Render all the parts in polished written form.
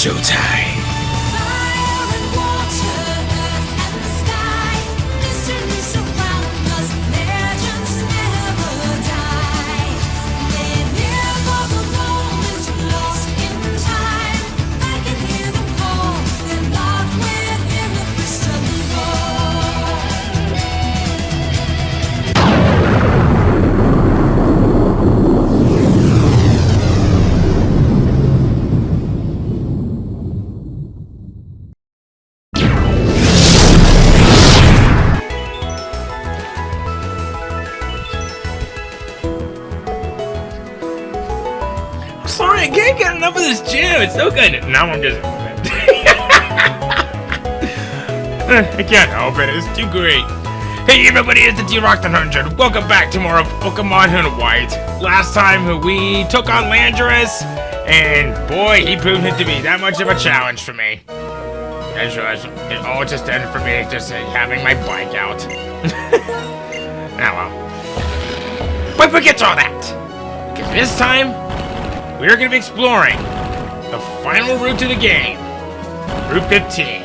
showtime. Sorry, I can't get enough of this gym. It's so good. Now I'm just... I can't help it. It's too great. Hey everybody, it's the T-Rock100. Welcome back to more of Pokemon White. Last time we took on Landorus, and boy, he proved it to be that much of a challenge for me. I just realized it all just ended for me just having my bike out. Oh well. But forget all that. Because this time, we're going to be exploring the final route to the game, Route 15.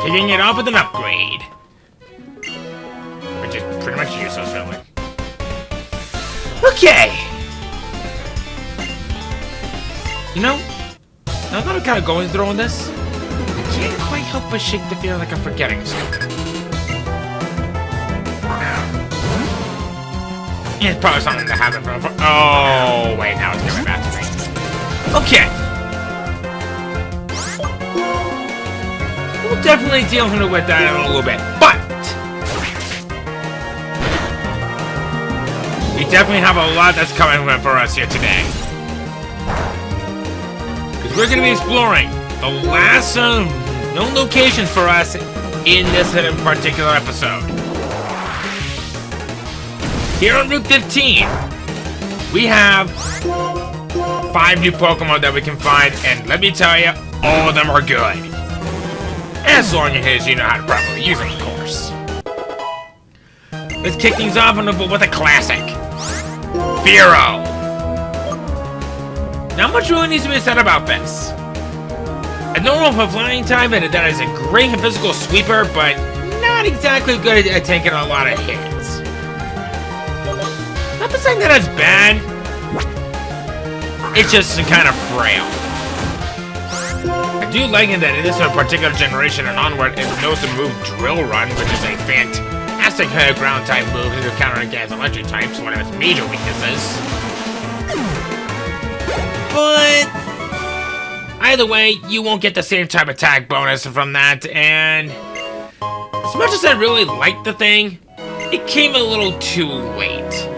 Kicking it off with an upgrade, which is pretty much useless, really. Okay. You know, now that I'm kind of going through on this, I can't quite help but shake the feeling like I'm forgetting something. It's probably something that happened from... Oh, wait, now it's coming back to me. Okay. We'll definitely deal with that in a little bit, but... we definitely have a lot that's coming for us here today. Because we're going to be exploring the last known locations for us in this particular episode. Here on Route 15, we have 5 new Pokemon that we can find, and let me tell you, all of them are good. As long as you know how to properly use them, of course. Let's kick things off with a classic. Fearow. Not much really needs to be said about this. A normal for flying type, and that is a great physical sweeper, but not exactly good at taking a lot of hits. Not to say that it's bad, it's just kind of frail. I do like it that in this particular generation and onward, it knows the move Drill Run, which is a fantastic ground type move to counter against electric types, one of its major weaknesses. But either way, you won't get the same type of attack bonus from that, and as much as I really liked the thing, it came a little too late.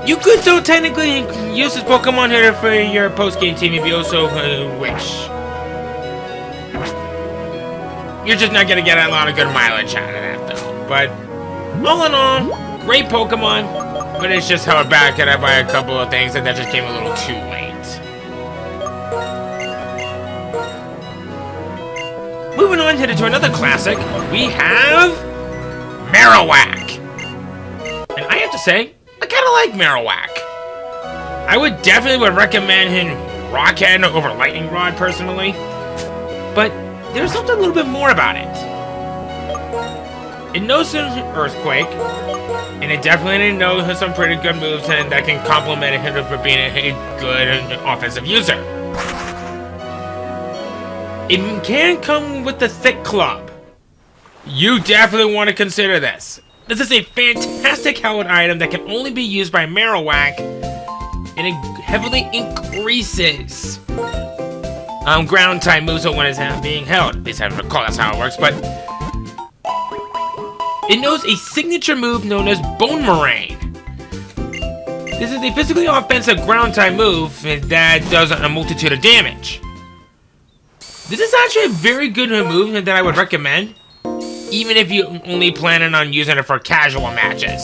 You could still technically use this Pokemon here for your post-game team if you also wish. You're just not going to get a lot of good mileage out of that, though. But, all in all, great Pokemon, but it's just held back by a couple of things, and that just came a little too late. Moving on to another classic, we have Marowak. And I have to say, I kind of like Marowak. I would definitely recommend him Rockhead over Lightning Rod personally, but there's something a little bit more about it. It knows an Earthquake, and it definitely knows some pretty good moves and that can complement him for being a good offensive user. It can come with the Thick Club. You definitely want to consider this. This is a fantastic held item that can only be used by Marowak, and it heavily increases ground type moves when it's being held. At least I don't recall that's how it works, but it knows a signature move known as Bone Moraine. This is a physically offensive ground type move that does a multitude of damage. This is actually a very good move that I would recommend, even if you're only planning on using it for casual matches.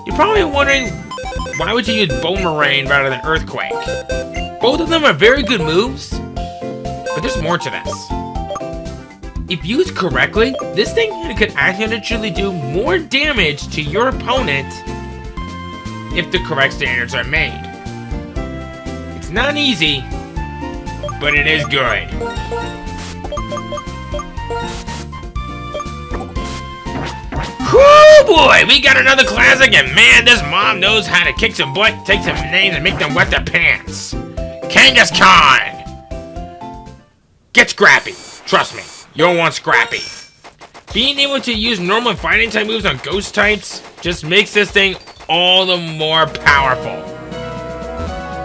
You're probably wondering, why would you use Bone Moraine rather than Earthquake? Both of them are very good moves, but there's more to this. If used correctly, this thing could actually do more damage to your opponent if the correct standards are made. It's not easy, but it is good. Whoo boy, we got another classic, and man, this mom knows how to kick some butt, take some names, and make them wet their pants. Kangaskhan! Get scrappy. Trust me, you'll want scrappy. Being able to use normal fighting type moves on ghost types just makes this thing all the more powerful.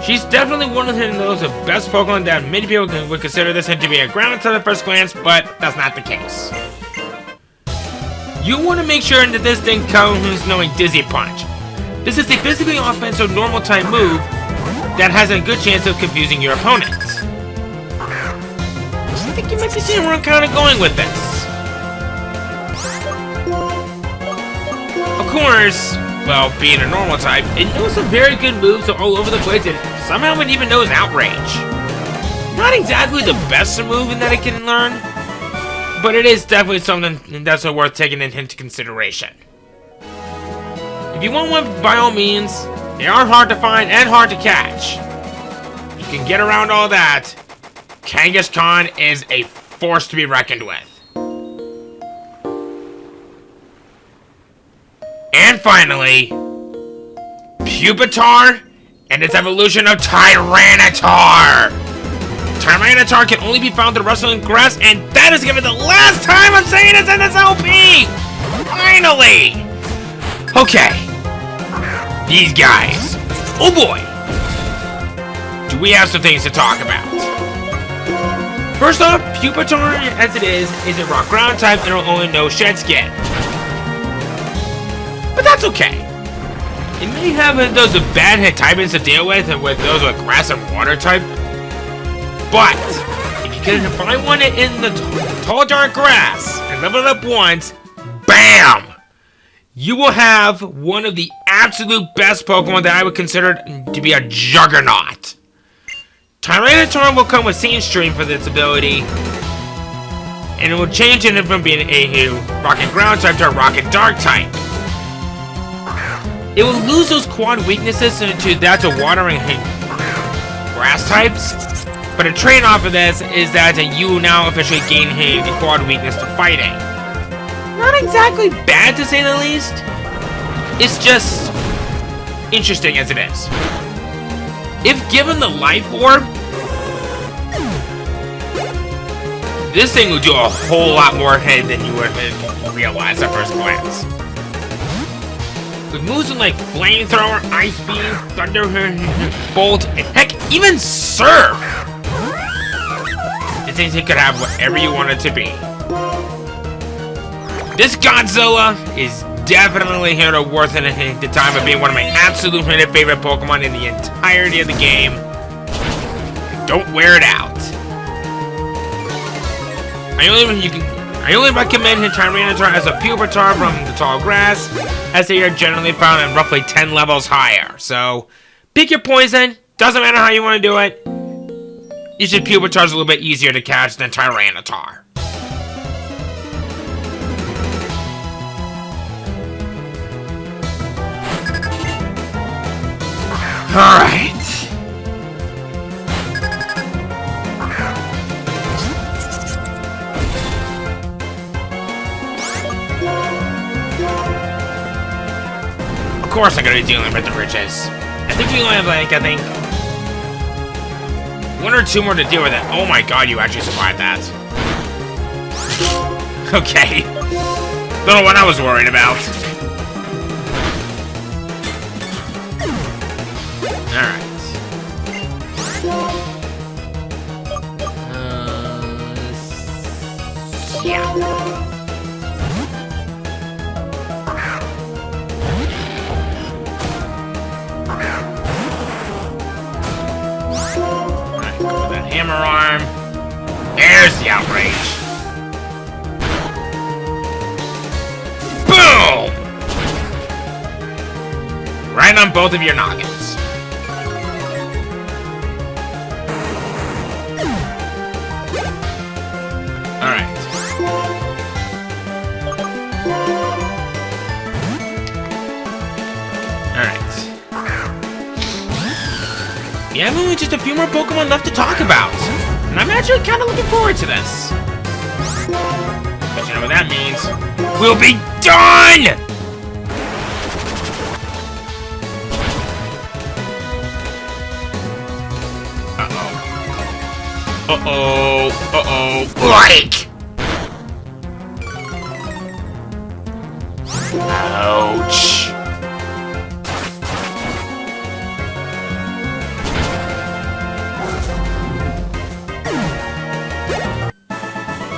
She's definitely one of those best Pokemon that many people would consider this to be a ground type at first glance, but that's not the case. You want to make sure that this thing comes knowing Dizzy Punch. This is a physically offensive normal type move that has a good chance of confusing your opponents. I think you might be seeing where I'm kind of going with this. Of course, well, being a normal type, it knows some very good moves all over the place, and somehow it even knows Outrage. Not exactly the best move that it can learn, but it is definitely something that's worth taking into consideration. If you want one, by all means, they are hard to find and hard to catch. You can get around all that. Kangaskhan is a force to be reckoned with. And finally, Pupitar and its evolution of Tyranitar. Tyranitar can only be found in wrestling grass, and that is gonna be the last time I'm saying this in this LP! Finally! Okay. These guys. Oh boy! Do we have some things to talk about? First off, Pupitar, as it is a rock ground type and will only know Shed Skin. But that's okay. It may have those bad hit typings to deal with, and with those with grass and water type. But if you can find one in the tall dark grass and level it up once, BAM! You will have one of the absolute best Pokemon that I would consider to be a juggernaut. Tyranitar will come with Scene Stream for this ability, and it will change it from being a rock and ground type to a rock and dark type. It will lose those quad weaknesses to that to water and grass types, but a trade-off of this is that you now officially gain a quad weakness to fighting. Not exactly bad to say the least. It's just interesting as it is. If given the Life Orb, this thing will do a whole lot more hit than you would realize at first glance. With moves like Flamethrower, Ice Beam, Thunder Bolt, and heck, even Surf! It thinks it could have whatever you want it to be. This Godzilla is definitely here to worth the time of being one of my absolute favorite Pokemon in the entirety of the game. Don't wear it out. I only recommend Tyranitar as a Pupitar from the tall grass, as they are generally found at roughly 10 levels higher. So, pick your poison. Doesn't matter how you want to do it. It's just Pupitar's a little bit easier to catch than Tyranitar. Alright. Of course I'm gonna be dealing with the riches. I think we only have one or two more to deal with it. Oh my god, you actually survived that. Okay. Don't know what I was worried about. Alright. Yeah. Alright, go with that hammer arm. There's the outrage. Boom! Right on both of your noggins. Alright. Alright. We have only just a few more Pokemon left to talk about. And I'm actually kind of looking forward to this. But you know what that means? We'll be done! Like! Ouch.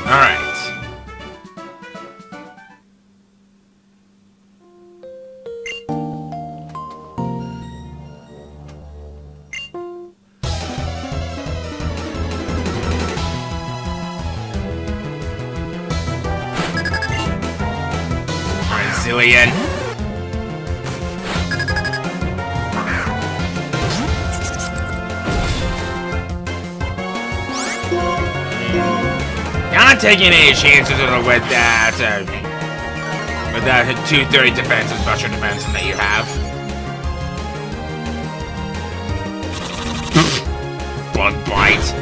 Alright. Brazilian. Not taking any chances with that 230 defense and special defense that you have. Bug bite.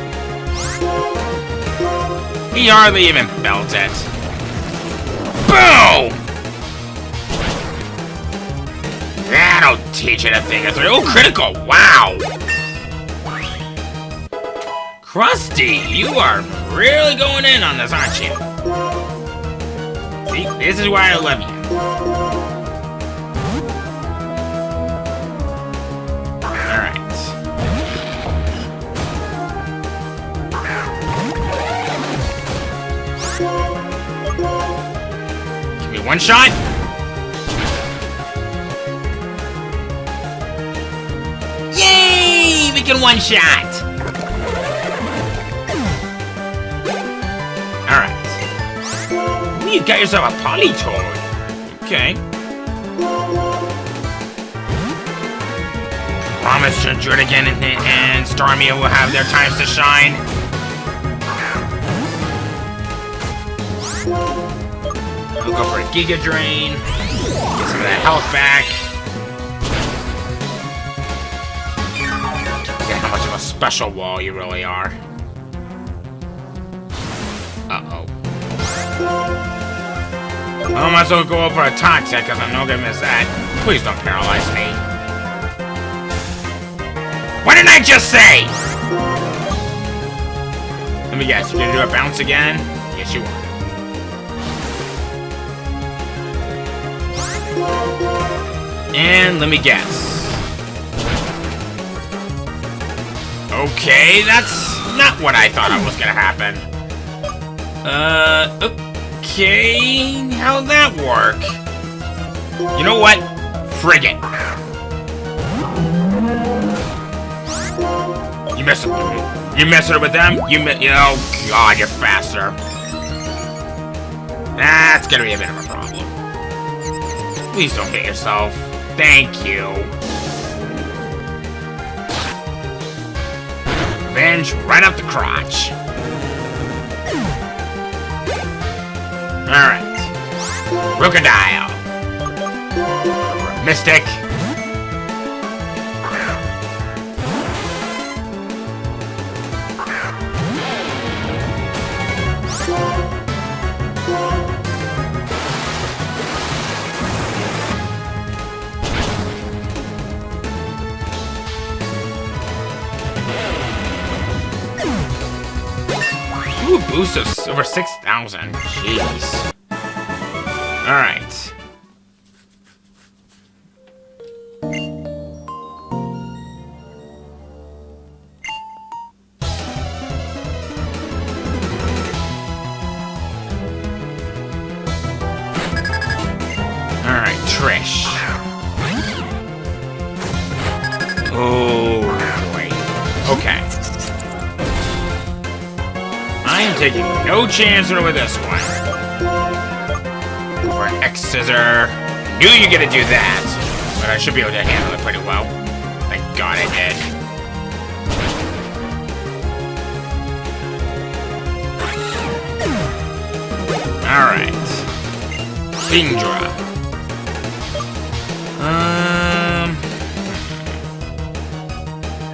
He hardly even felt it. Boom! That'll teach it a thing or three. Oh, critical! Wow! Krusty, you are really going in on this, aren't you? See, this is why I love you. Alright. Give me one shot. Yay! We can one shot! You got yourself a Polytoad. Okay. Promise to do it again and Starmie will have their times to shine. We'll go for a Giga Drain. Get some of that health back. Forget how much of a special wall you really are. Uh-oh. I might as well go over a Toxic, because I'm not gonna miss that. Please don't paralyze me. What did I just say? Let me guess, you're gonna do a bounce again? Yes, you are. And let me guess. Okay, that's not what I thought was gonna happen. Okay, how'd that work? You know what? Frig it. You messing with them? Oh god, you're faster. That's gonna be a bit of a problem. Please don't hit yourself. Thank you. Revenge right up the crotch. Alright. Crocodile. Mystic. Ooh, boost of over 6,000. Jeez. Alright. Alright, Trish. Oh, boy. Okay. I am taking no chance over this one. For an X-Scissor. Knew you were gonna do that. But I should be able to handle it pretty well. Thank God I did. Alright. Kingdra.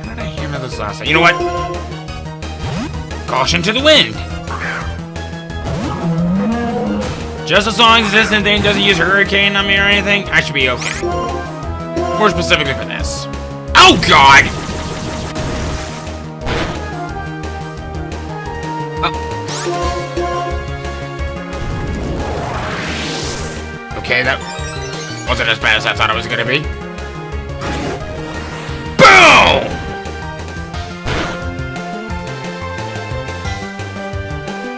How did I handle this last time. You know what? Caution to the wind. Just as long as this thing doesn't use hurricane on me or anything, I should be okay. More specifically for this. Oh God! Okay, that wasn't as bad as I thought it was gonna be. Boom!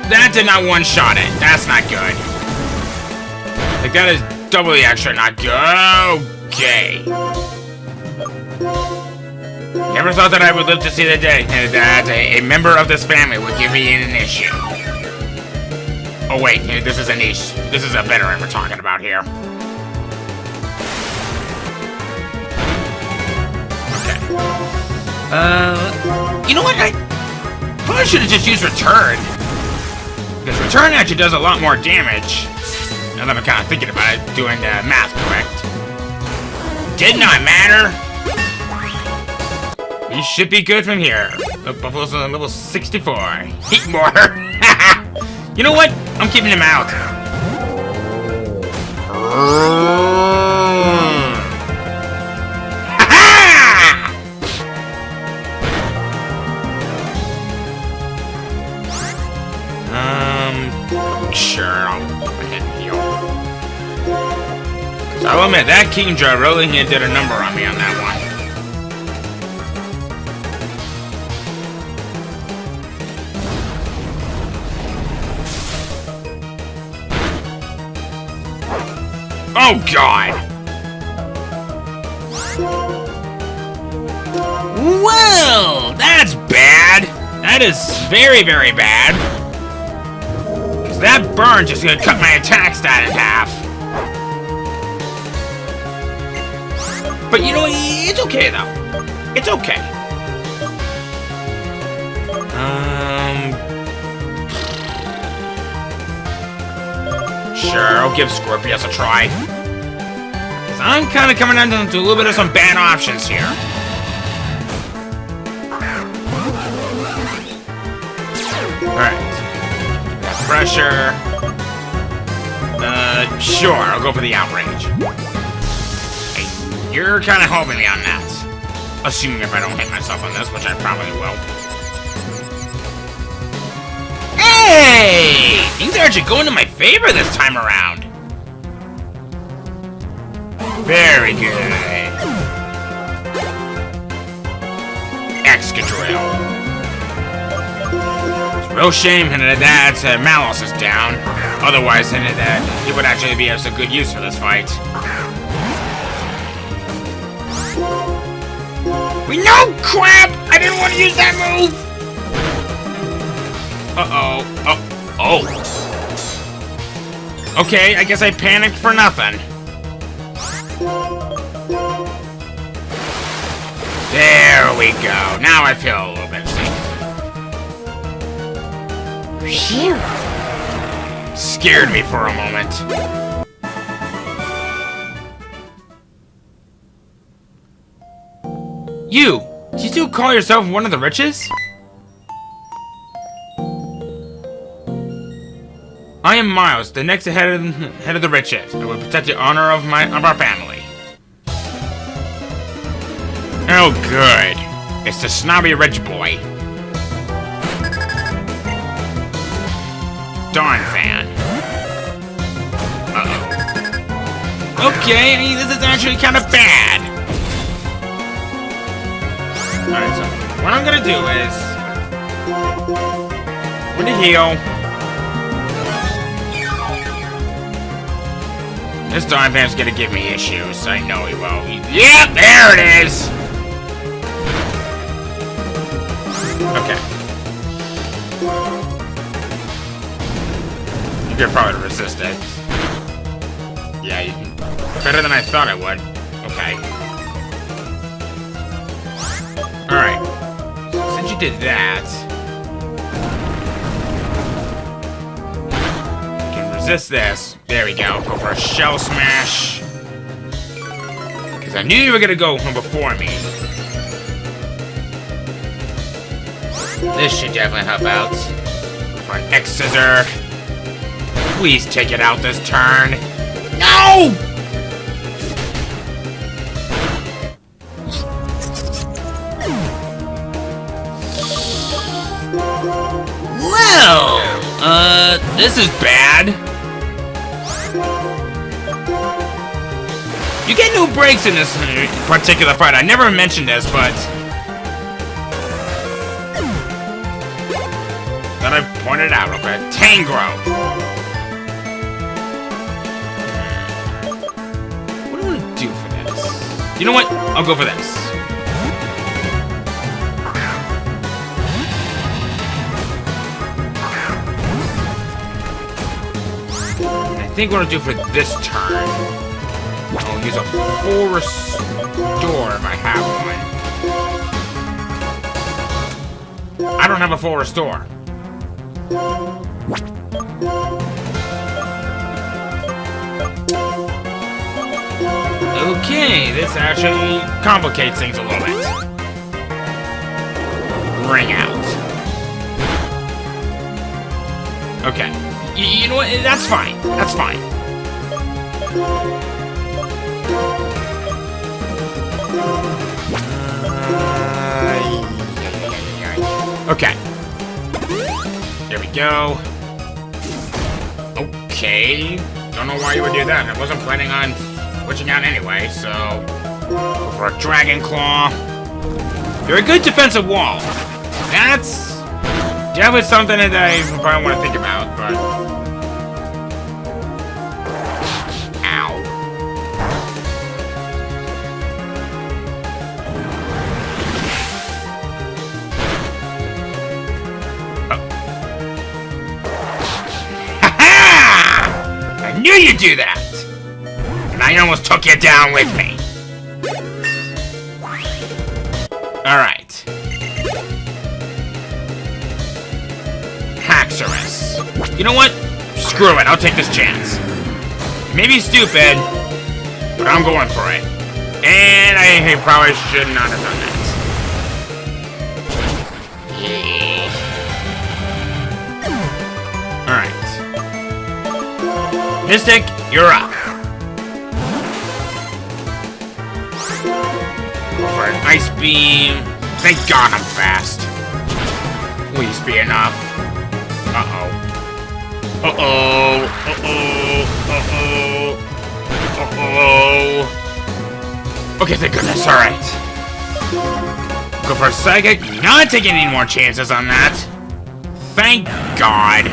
That did not one-shot it. That's not good. Like, that is doubly extra not good. Okay. Never thought that I would live to see the day that a member of this family would give me an issue. Oh wait, this is a niche. This is a veteran we're talking about here. Okay. You know what? I probably should have just used return. Because return actually does a lot more damage. Now that I'm kind of thinking about it, doing the math correct. Did not matter. You should be good from here. The Buffalo's on level 64. Heat more. You know what? I'm keeping him out. Sure, I'll go ahead and heal. I'll admit, that Kingdra really did a number on me on that one. Oh God! Well, that's bad. That is very, very bad. Cause that burn just gonna cut my attack stat in half. But you know what? It's okay though. It's okay. Sure, I'll give Scorpius a try. Cause I'm kind of coming down to a little bit of some bad options here. Alright. Pressure. Sure, I'll go for the outrage. Hey, you're kind of helping me on that. Assuming if I don't hit myself on this, which I probably will. Hey! Things are actually going to my favor this time around. Very good. Excadrill. It's a real shame that Malos is down. Otherwise, he would actually be of some good use for this fight. No crap! I didn't want to use that move! Uh-oh. Oh. Okay, I guess I panicked for nothing. There we go. Now I feel a little bit safe. Phew. Scared me for a moment. You! Do you still call yourself one of the riches? I am Miles, the next head of the riches. I will protect the honor of our family. Oh, good. It's the snobby rich boy. Darn fan. Uh-oh. Okay, this is actually kind of bad. Alright, so what I'm gonna do is... I'm gonna heal. This darn fan's gonna give me issues. I know he will. Yep, there it is! Okay. You could probably resist it. Yeah, better than I thought I would. Okay. Alright. Since you did that... you can resist this. There we go. Go for a shell smash. Because I knew you were going to go before me. This should definitely help out. For an X scissor. Please take it out this turn. No! Well, this is bad. You get no breaks in this particular fight. I never mentioned this, but then I pointed out, okay? Tango. What do I want to do for this? You know what? I'll go for this. I think what I'll do for this turn, I'll use a full restore if I have one. I don't have a full restore. Okay, this actually complicates things a little bit. Ring out. Okay. You know what? That's fine. That's fine. Okay. There we go. Okay. Don't know why you would do that. I wasn't planning on switching out anyway, so go for a Dragon Claw. You're a good defensive wall. That's definitely something that I probably want to think about, but ow. Ha-ha! I knew you'd do that! And I almost took you down with me. Alright. Haxorus. You know what? Screw it, I'll take this chance. Maybe stupid, but I'm going for it. And I probably should not have done that. Yeah. Alright. Mystic, you're up. Go for an Ice Beam. Thank God I'm fast. Please be enough. Uh-oh. Uh-oh. Uh-oh. Uh-oh. Uh-oh. Okay, thank goodness. Alright. Go for a Psychic. Not taking any more chances on that. Thank God.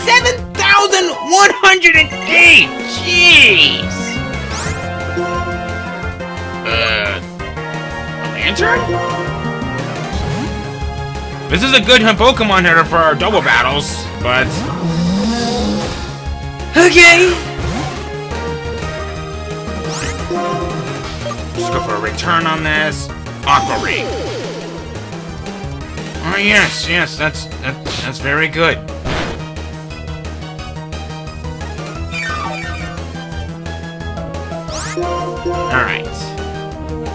7,108! Jeez! A lantern? This is a good Pokemon hitter for our double battles, but okay. Just go for a return on this. Aqua Ring. Oh yes, that's very good. All right.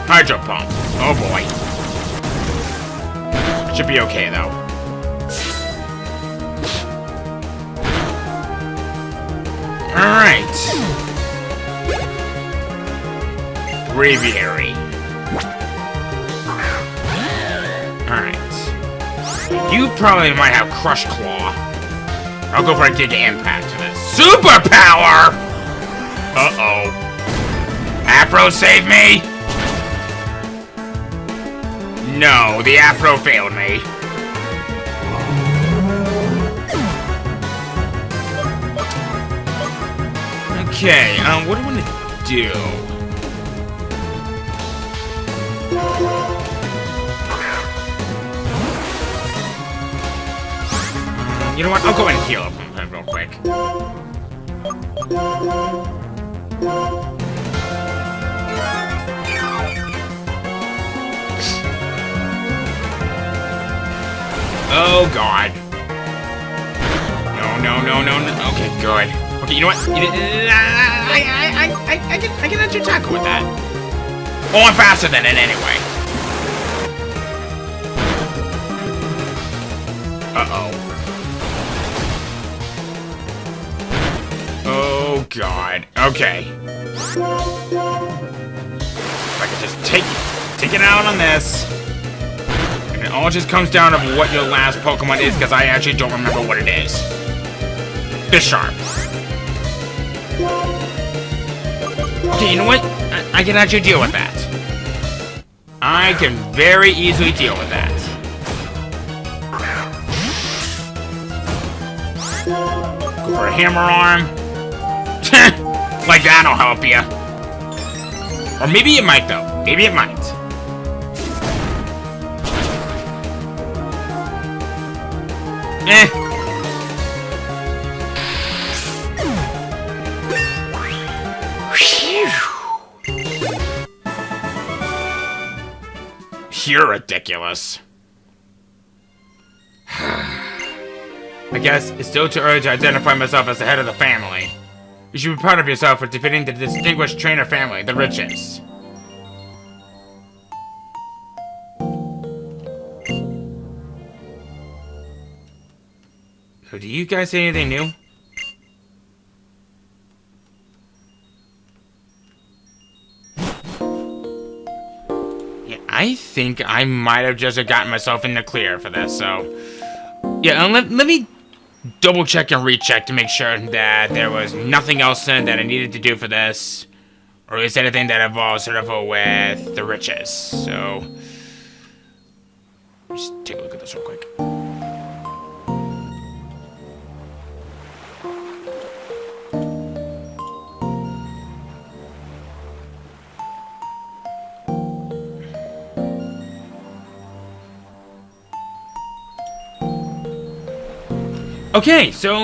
Hydro Pump. Oh boy. It should be okay though. Alright. Braviary. Alright. You probably might have Crush Claw. I'll go for a Giga Impact to this. Superpower! Uh-oh. Afro, save me! No, the Afro failed me. Okay, what do I want to do? You know what? I'll go ahead and heal him real quick. Oh God! No! Okay, good. Okay, you know what? I can actually tackle with that. Oh, I'm faster than it anyway. Uh-oh. Oh, God. Okay. If I could just take it out on this. And it all just comes down to what your last Pokemon is, because I actually don't remember what it is. Bisharp. Okay, you know what? I can actually deal with that. I can very easily deal with that. Go for a hammer arm. Like that'll help you. Or maybe it might, though. Maybe it might. You're ridiculous. I guess it's still too early to identify myself as the head of the family. You should be proud of yourself for defeating the distinguished trainer family, the Riches. So do you guys say anything new? I think I might have just gotten myself in the clear for this, so... Yeah, let me double check and recheck to make sure that there was nothing else that I needed to do for this. Or at least anything that involves sort of with the Riches, so... Let's take a look at this real quick. Okay, so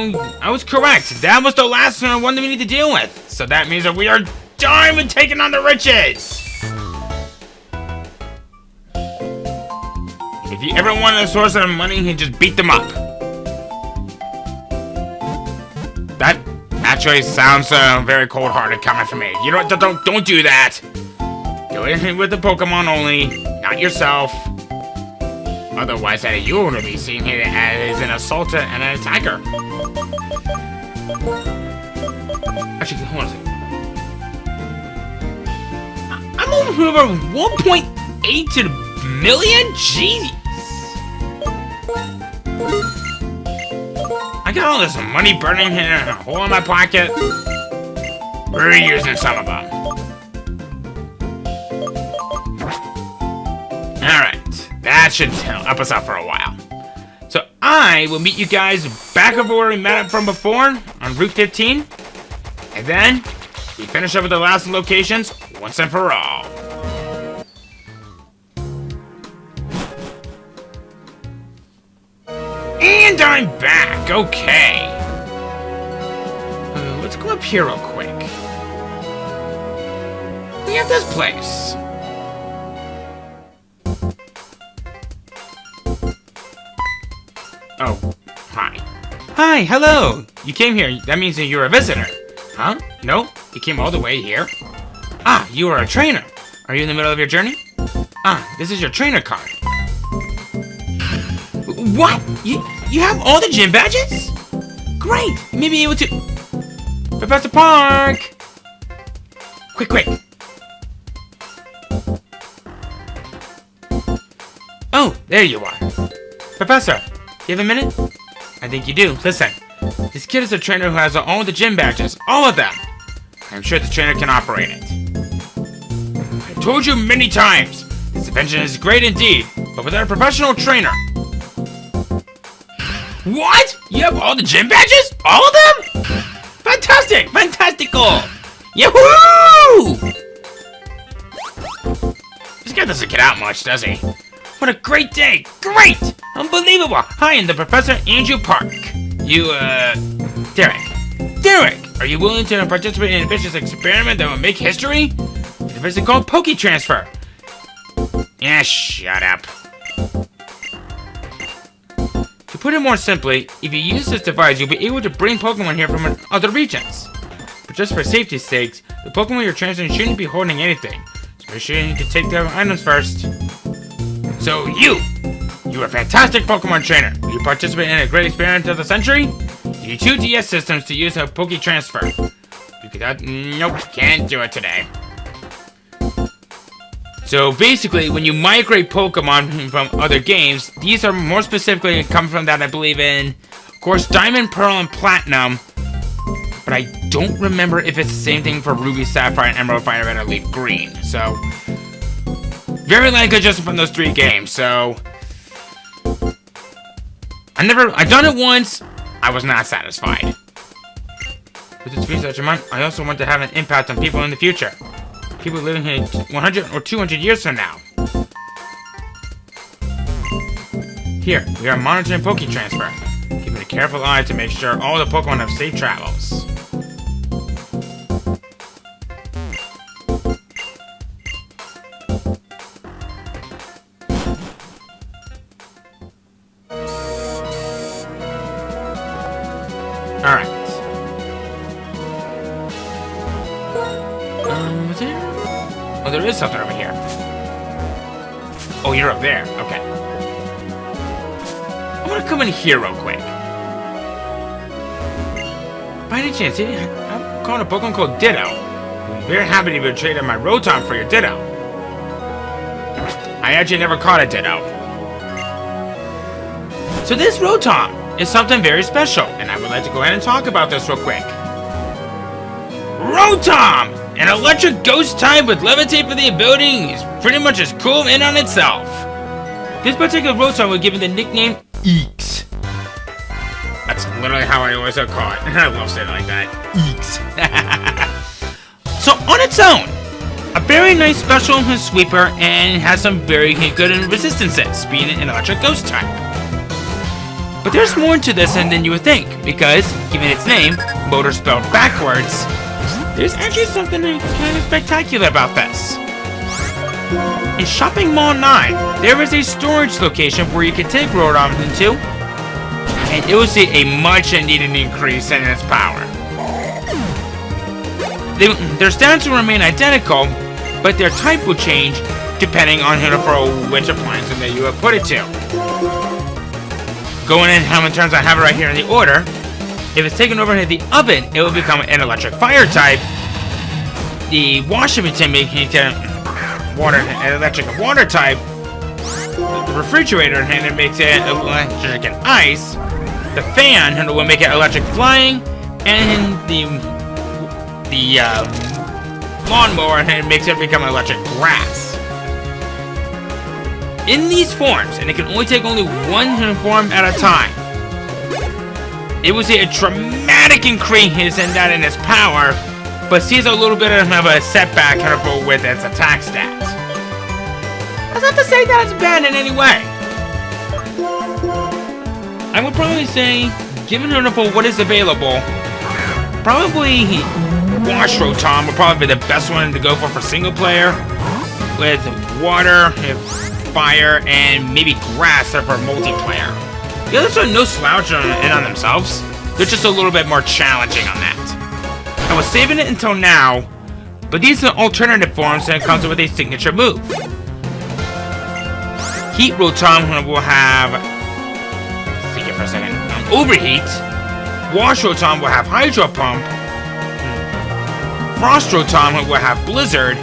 I was correct. That was the last one that we need to deal with. So that means that we are done with taking on the Riches. If you ever wanted a source of money, you just beat them up. That actually sounds very cold-hearted coming from me. You know, don't do that. Do it with the Pokemon only, not yourself. Otherwise, you would be seen here as an assaulter and an attacker. Actually, hold on a second. I'm over 1.8 million? Jeez. I got all this money burning here in a hole in my pocket. We're using some of them. Alright. That should help us out for a while. So I will meet you guys back over where we met up from before on Route 15. And then we finish up with the last locations once and for all. And I'm back. Okay. Let's go up here real quick. We have this place. Oh, hi. Hi, hello! You came here, that means that you're a visitor. Huh? No? You came all the way here? Ah, you are a trainer. Are you in the middle of your journey? Ah, this is your trainer card. What? You have all the gym badges? Great! You may be able to... Professor Park! Quick! Oh, there you are. Professor! You have a minute? I think you do. Listen, this kid is a trainer who has all the gym badges. All of them. I'm sure the trainer can operate it. I've told you many times. This invention is great indeed, but without a professional trainer. What? You have all the gym badges? All of them? Fantastic! Fantastical! Yahoo! This guy doesn't get out much, does he? What a great day! Great! Unbelievable! Hi, I'm the Professor Andrew Park. You, Derek, are you willing to participate in a vicious experiment that will make history? It's a visit called Poke Transfer. Yeah, shut up. To put it more simply, if you use this device, you'll be able to bring Pokemon here from other regions. But just for safety's sake, the Pokemon you're transferring shouldn't be holding anything. So make sure you need to take their items first. So you you're a fantastic Pokemon trainer. Will you participate in a great experience of the century? You need 2 DS systems to use a Poke Transfer. You could nope, can't do it today. So basically, when you migrate Pokemon from other games, these are more specifically come from that I believe in, of course, Diamond, Pearl, and Platinum. But I don't remember if it's the same thing for Ruby, Sapphire, Emerald, Fire Red, or Leaf Green. So, very likely just from those 3 games. So, I've done it once. I was not satisfied. With this research in mind, I also want to have an impact on people in the future. People living here 100 or 200 years from now. Here, we are monitoring Poke Transfer. Keeping a careful eye to make sure all the Pokemon have safe travels. Alright. Was there? Oh, there is something over here. Oh, you're up there. Okay. I'm gonna come in here real quick. By any chance, I'm calling a Pokemon called Ditto. I'm very happy to be traded my Rotom for your Ditto. I actually never caught a Ditto. So this Rotom is something very special, and I would like to go ahead and talk about this real quick. Rotom! An electric ghost type with levitate for the ability is pretty much as cool in on itself. This particular Rotom was given the nickname Eeks. That's literally how I always call it. I love saying it like that. Eeks. So on its own, a very nice special sweeper, and it has some very good resistances, being an electric ghost type. But there's more to this than you would think, because, given its name, motor spelled backwards, there's actually something kind of spectacular about this. In Shopping Mall 9, there is a storage location where you can take Rotom into, and it will see a much needed increase in its power. Their stats will remain identical, but their type will change depending on which appliance that you have put it to. Going in how many turns I have it right here in the order, if it's taken over into the oven, it will become an electric fire type. The washing machine making it an electric water type. The refrigerator and it makes it electric and ice. The fan will make it electric flying, and the lawnmower and it makes it become electric grass. In these forms, and it can only take one form at a time, it will see a dramatic increase in its power, but sees a little bit of a setback with its attack stats. That's not to say that it's bad in any way. I would probably say, given what is available, probably Wash Rotom would probably be the best one to go for single player, with water, fire, and maybe grass for multiplayer. The others are no slouch on themselves. They're just a little bit more challenging on that. I was saving it until now, but these are alternative forms and it comes with a signature move. Heat Rotom will have... think it for a second. Overheat. Wash Rotom will have Hydro Pump. Frost Rotom will have Blizzard.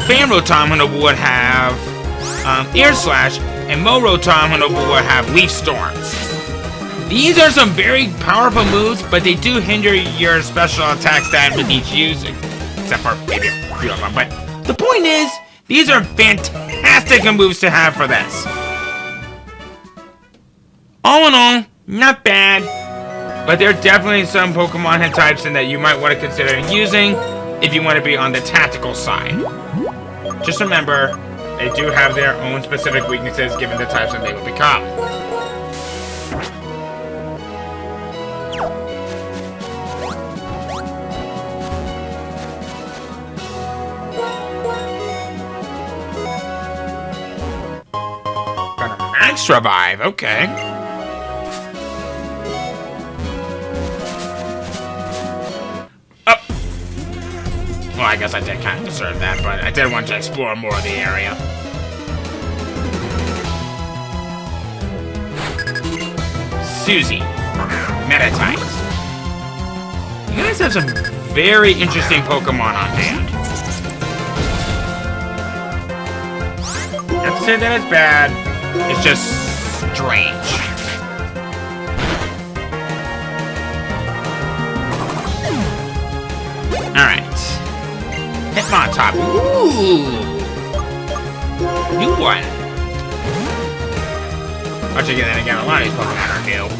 Fan Rotom would have Air Slash, and Mo Rotom would have Leaf Storm. These are some very powerful moves, but they do hinder your special attack stat with each use, except for maybe a few of them. But the point is, these are fantastic moves to have for this. All in all, not bad, but there are definitely some Pokemon head types in that you might want to consider using if you want to be on the tactical side. Just remember, they do have their own specific weaknesses given the types that they will become. Got a Max Revive, okay. Well, I guess I did kind of deserve that, but I did want to explore more of the area. Susie. Metatite. You guys have some very interesting Pokemon on hand. Not to say that it's bad, it's just strange. Alright. Hitmontop. Ooh! New one. Once again, then again, a lot of these Pokemon are new.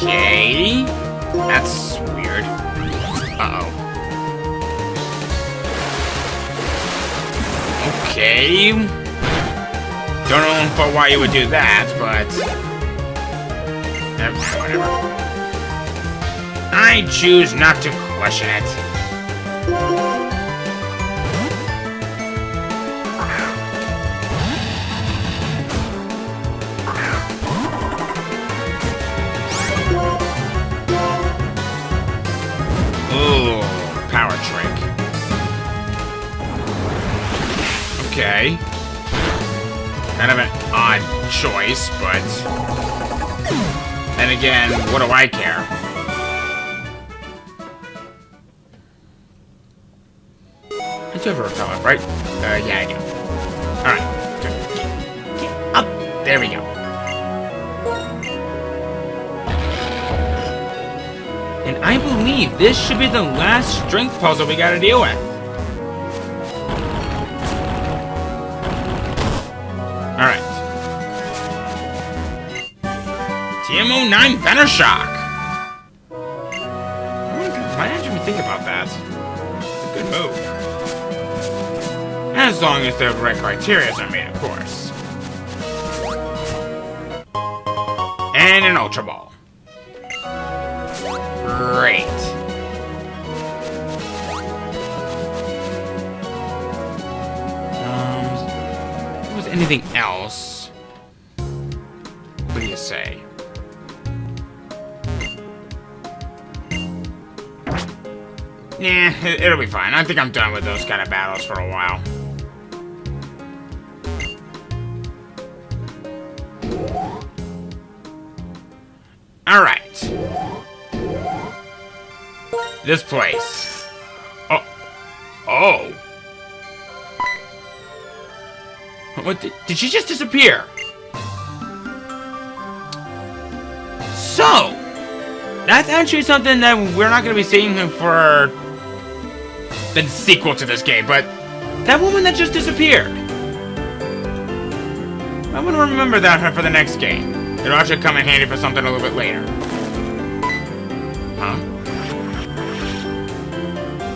Okay. That's weird. Uh-oh. Okay. Don't know for why you would do that, but... Okay, whatever. I choose not to question it. Ooh, power trick. Okay. Kind of an odd choice, but... Then again, what do I care? I do have a repellent, right? Yeah, I do. Alright. Get up! There we go. And I believe this should be the last strength puzzle we gotta deal with. Alright. TMO9 Venoshock! Why didn't you think about that? It's a good move. As long as the right criteria are made, of course. And an Ultra Ball. Great. If there was anything else, what do you say? Nah, it'll be fine. I think I'm done with those kind of battles for a while. Alright. This place. Oh. Oh. What, did she just disappear? So, that's actually something that we're not going to be seeing for the sequel to this game, but that woman that just disappeared. I'm going to remember that for the next game. It'll actually come in handy for something a little bit later. Huh?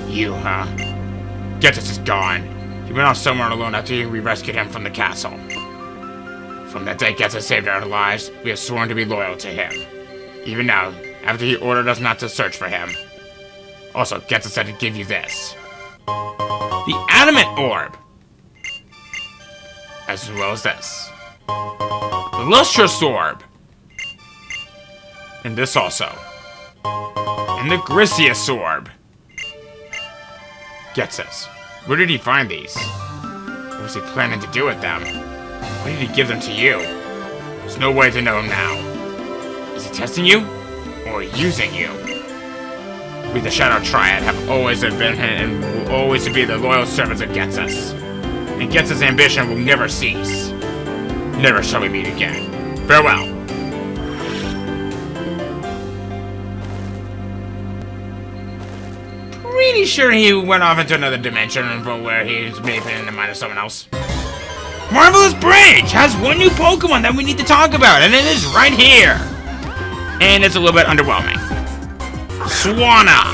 You, huh? Getus is gone. He went off somewhere alone after we rescued him from the castle. From that day Getus saved our lives, we have sworn to be loyal to him. Even now, after he ordered us not to search for him. Also, Getus said to give you this. The Adamant Orb! As well as this. The Lustrous Orb! And this also. And the Griseous Orb. Getus, where did he find these? What was he planning to do with them? Why did he give them to you? There's no way to know now. Is he testing you? Or using you? We, the Shadow Triad, have always been and will always be the loyal servants of Getus. And Getus' ambition will never cease. Never shall we meet again. Farewell. Pretty sure he went off into another dimension from where he's maybe in the mind of someone else. Marvelous Bridge has one new Pokemon that we need to talk about, and it is right here. And it's a little bit underwhelming. Swanna.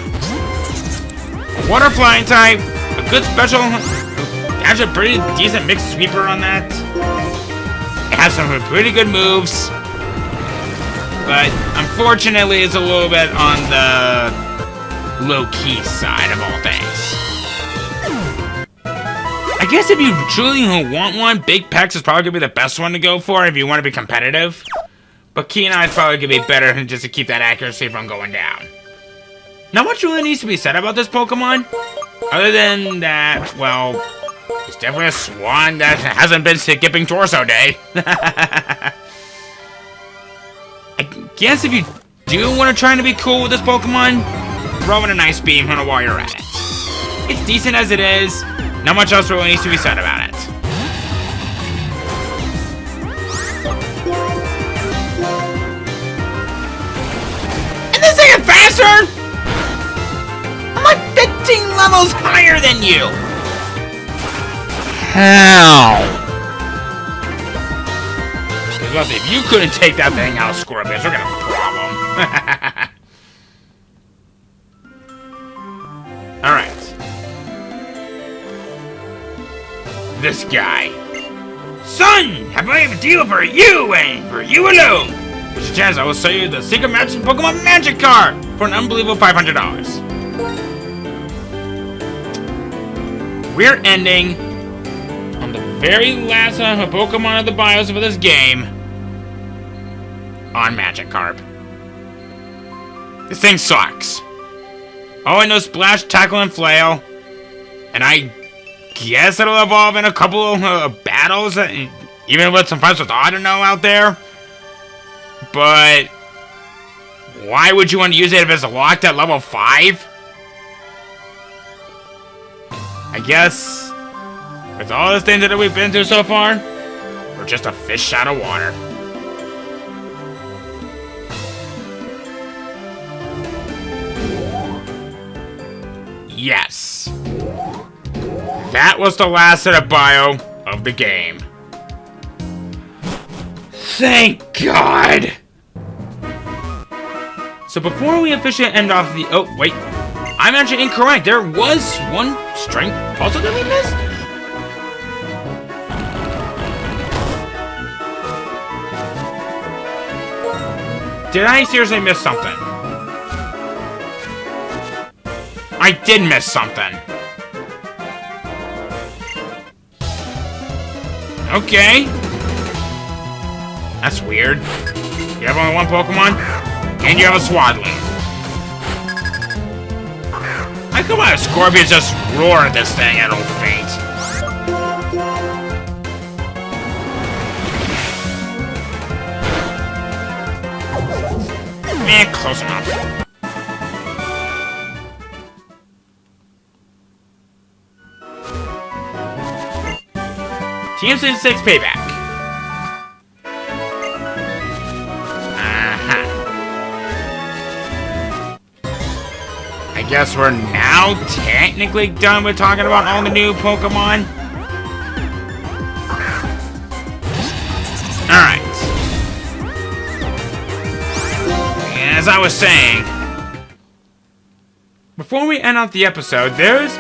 A water flying type, a good special, actually a pretty decent mixed sweeper on that. It has some pretty good moves, but unfortunately it's a little bit on the low-key side of all things. I guess if you truly want one, Big Pecs is probably going to be the best one to go for if you want to be competitive. But Keen-Eye is probably going to be better just to keep that accuracy from going down. Not much really needs to be said about this Pokemon. Other than that, well, it's definitely a swan that hasn't been skipping Torso Day. I guess if you do want to try to be cool with this Pokemon, throw in a nice beam while you're at it. It's decent as it is. Not much else really needs to be said about it. And this thing is faster! I'm like 15 levels higher than you! How? Because if you couldn't take that thing out, Scorpius, we're gonna have a problem. Alright. This guy. Son, have I have a deal for you and for you alone. There's a chance I will sell you the Secret Magic Pokemon Magic Card for an unbelievable $500. We're ending on the very last Pokemon of the bios for this game on Magikarp. This thing sucks. Oh, I know Splash, Tackle, and Flail. And I guess it'll evolve in a couple of battles, even with some fights with I don't know out there. But why would you want to use it if it's locked at level 5? I guess with all the things that we've been through so far, we're just a fish out of water. Yes. That was the last of the bio of the game. Thank God! So before we officially end off the... Oh, wait. I'm actually incorrect. There was one strength puzzle that we missed? Did I seriously miss something? I did miss something. Okay. That's weird. You have only one Pokemon, and you have a Swadloon. I come on, Scorpius just roar at this thing and it'll faint. Man, close enough. Team 66 payback. I guess we're now technically done with talking about all the new Pokemon. Alright. As I was saying, before we end off the episode, there's...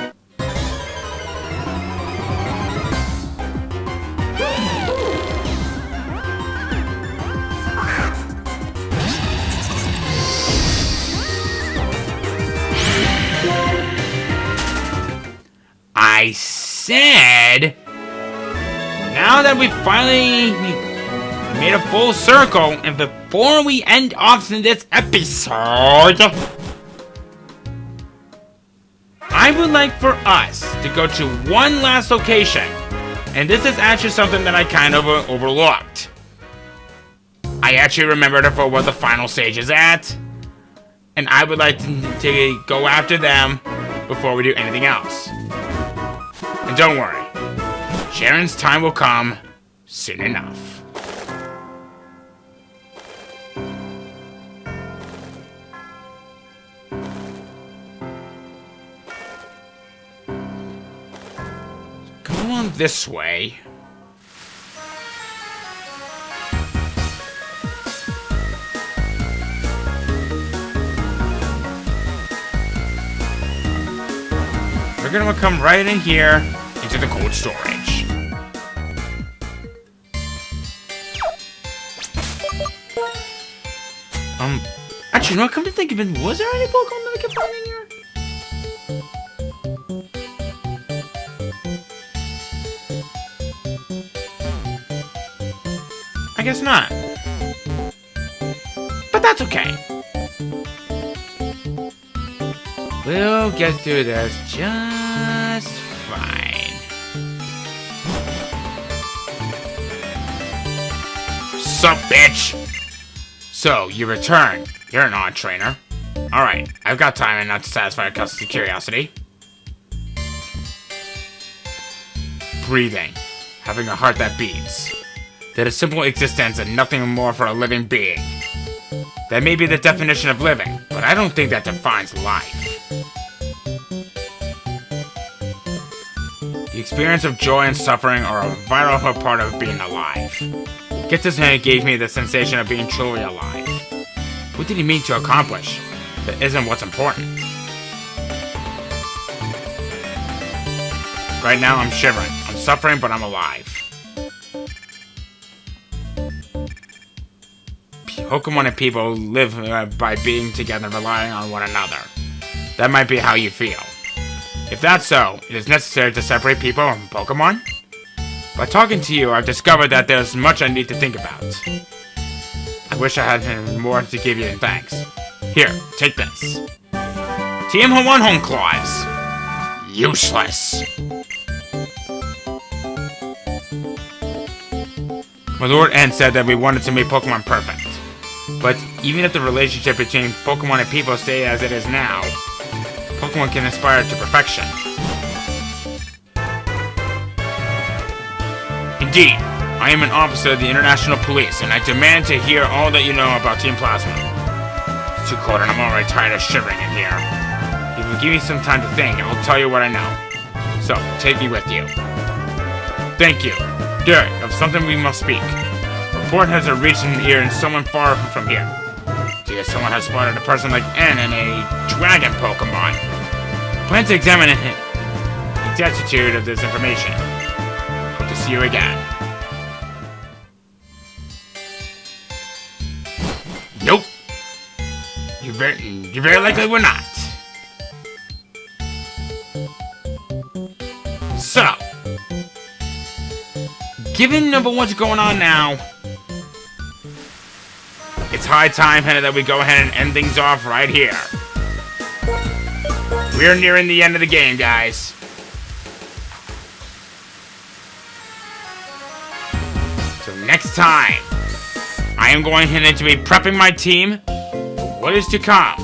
I said, now that we finally made a full circle, and before we end off this episode, I would like for us to go to one last location, and this is actually something that I kind of overlooked. I actually remembered for what the final stage is at, and I would like to go after them before we do anything else. And don't worry, Sharon's time will come soon enough. Go on this way. We're gonna come right in here into the cold storage. Actually, no, come to think of it, was there any Pokemon that I could find in here? I guess not. But that's okay. We'll get through this just fine. Sup, bitch? So, you return. You're an odd trainer. Alright, I've got time enough to satisfy a customer's curiosity. Breathing. Having a heart that beats. That is simple existence and nothing more for a living being. That may be the definition of living, but I don't think that defines life. The experience of joy and suffering are a vital part of being alive. Get this man gave me the sensation of being truly alive. What did he mean to accomplish? That isn't what's important. Right now I'm shivering. I'm suffering, but I'm alive. Pokemon and people live by being together and relying on one another. That might be how you feel. If that's so, it is necessary to separate people from Pokemon? By talking to you, I've discovered that there's much I need to think about. I wish I had more to give you in thanks. Here, take this. Team Home Claws. Useless. My Lord N said that we wanted to make Pokemon perfect. But even if the relationship between Pokemon and people stay as it is now, Pokemon can aspire to perfection. Indeed, I am an officer of the International Police, and I demand to hear all that you know about Team Plasma. It's too cold and I'm already tired of shivering in here. If you give me some time to think, I'll tell you what I know. So, take me with you. Thank you. Derek, of something we must speak. Report has a recent ear in someone far from here. Because someone has spotted a person like N in a dragon Pokemon. Plan to examine the exactitude of this information. Hope to see you again. Nope. You very likely will not. So, given what's going on now, it's high time that we go ahead and end things off right here. We're nearing the end of the game, guys. So next time, I am going ahead to be prepping my team for what is to come.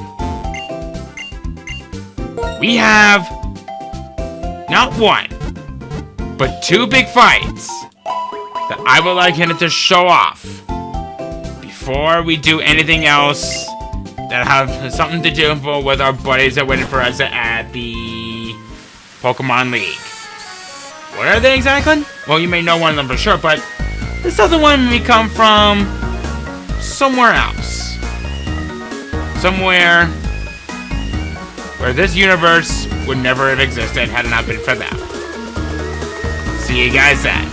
We have not one, but two big fights that I would like him to show off before we do anything else that have something to do with our buddies that waited for us at the Pokemon League. What are they exactly? Well, you may know one of them for sure, but this other one may come from somewhere else. Somewhere where this universe would never have existed had it not been for them. See you guys then.